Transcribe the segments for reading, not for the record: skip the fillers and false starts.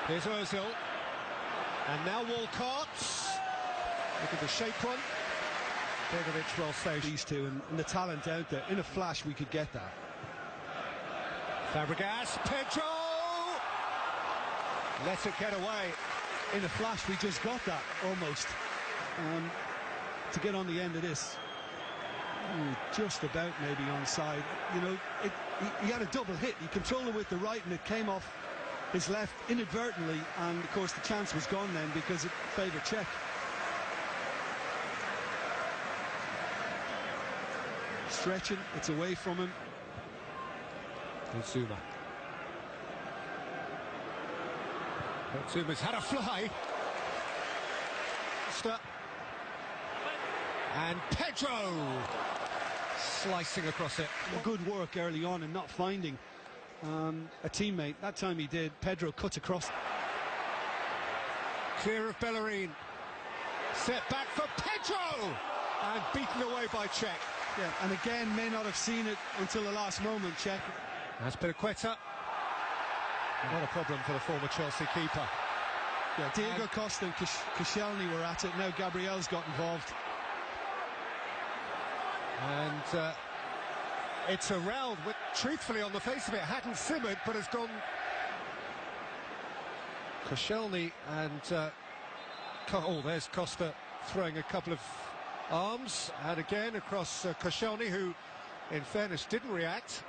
Here's Ozil. And now Walcott. Look at the shape one. Begovic well saved. These two and the talent out there. In a flash, we could get that. Fabregas, Pedro! Let it get away. In a flash, we just got that, almost. To get on the end of this. Just about maybe onside. You know, he had a double hit. He controlled it with the right and it came off his left inadvertently, and of course the chance was gone then because it favoured Czech. Stretching, it's away from him. Zuma. Zuma's had a fly. And Pedro slicing across it. Good work early on and not finding a teammate. That time he did. Pedro cuts across. Clear of Bellerin. Set back for Pedro! And beaten away by Czech. Yeah, and again, may not have seen it until the last moment, Czech. That's Piliqueta. Not a problem for the former Chelsea keeper. Yeah, Diego Costa and Koscielny were at it. Now Gabriel's got involved. And it's a round which, truthfully, on the face of it, hadn't simmered, but has gone. Koscielny and oh, there's Costa throwing a couple of arms, and again across Koscielny, who, in fairness, didn't react,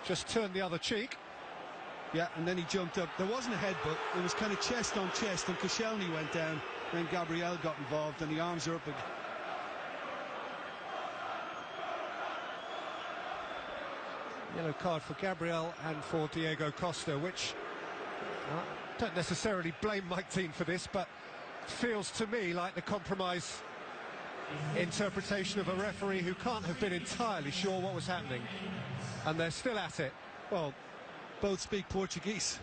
just turned the other cheek. Yeah, and then he jumped up. There wasn't a headbutt, it was kind of chest on chest, and Koscielny went down. Then Gabriel got involved, and the arms are up again. Yellow card for Gabriel and for Diego Costa, which I don't necessarily blame Mike Dean for this, but feels to me like the compromise interpretation of a referee who can't have been entirely sure what was happening, and they're still at it. Well, both speak Portuguese.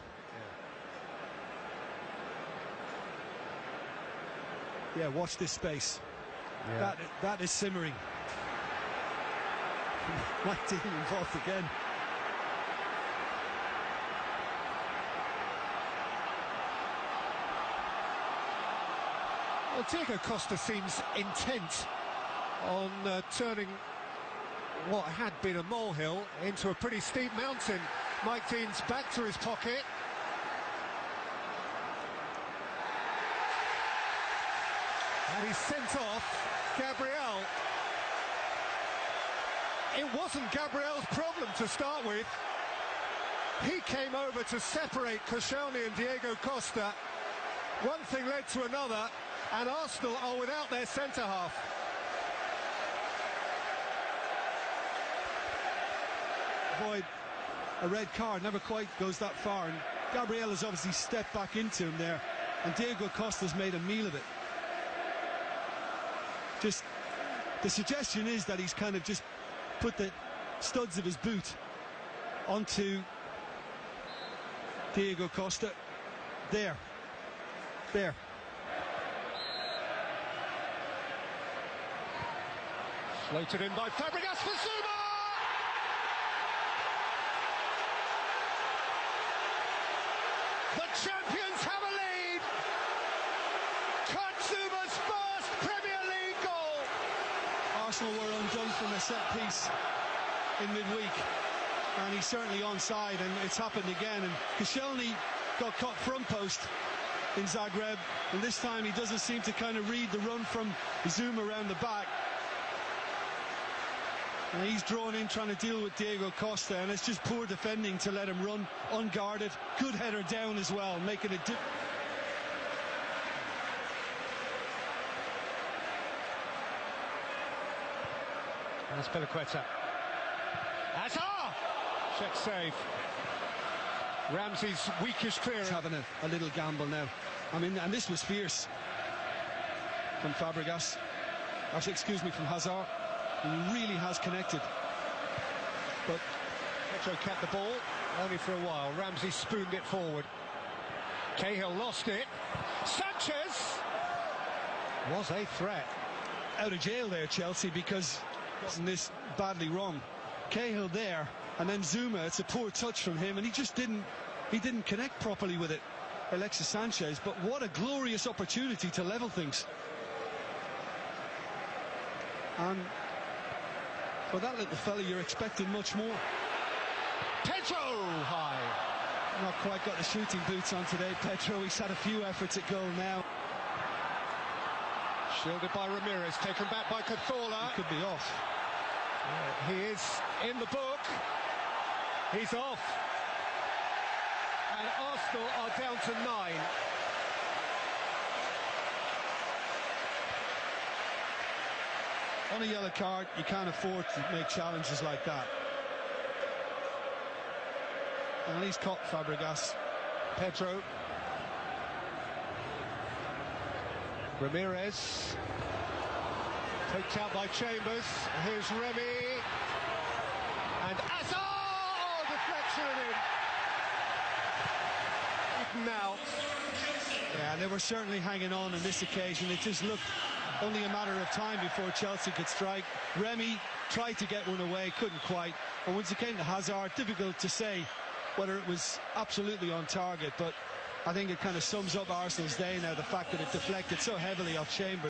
Yeah, watch this space. Yeah. That is simmering. Mike Dean involved again. Well, Diego Costa seems intent on turning what had been a molehill into a pretty steep mountain. Mike Dean's back to his pocket. And he's sent off Gabriel. It wasn't Gabriel's problem to start with. He came over to separate Koscielny and Diego Costa. One thing led to another, and Arsenal are without their centre-half. Avoid a red card, never quite goes that far, and Gabriel has obviously stepped back into him there, and Diego Costa's made a meal of it. Just, the suggestion is that he's kind of just put the studs of his boot onto Diego Costa. There. Floated in by Fabregas for Zuma! The champions have a lead! Zuma's first Premier League goal! Arsenal were undone from a set piece in midweek, and he's certainly onside, and it's happened again. And Koscielny got caught front post in Zagreb, and this time he doesn't seem to kind of read the run from Zuma around the back. And he's drawn in trying to deal with Diego Costa, and it's just poor defending to let him run unguarded. Good header down as well, making it That's Piliqueta. Hazard! Check save. Ramsey's weakish clearance. Having a little gamble now. I mean, and this was fierce from Fabregas. Actually, excuse me, from Hazard. He really has connected. But Pedro kept the ball, only for a while. Ramsey spooned it forward. Cahill lost it. Sanchez was a threat. Out of jail there, Chelsea, because wasn't this badly wrong? Cahill there, and then Zuma, it's a poor touch from him, and he just didn't connect properly with it. Alexis Sanchez, but what a glorious opportunity to level things. And for that little fella, you're expecting much more. Pedro high. Not quite got the shooting boots on today, Pedro. He's had a few efforts at goal now. Shielded by Ramirez, taken back by Cazorla. He could be off. He is in the book. He's off. And Arsenal are down to 9. On a yellow card, you can't afford to make challenges like that. And he's caught Fabregas. Pedro. Ramirez. Poked out by Chambers. Here's Remy. And Hazard! Oh, deflection in. Now. Yeah, they were certainly hanging on this occasion. It just looked only a matter of time before Chelsea could strike. Remy tried to get one away, couldn't quite. And once it came to Hazard, difficult to say whether it was absolutely on target, but I think it kind of sums up Arsenal's day now, the fact that it deflected so heavily off Chambers.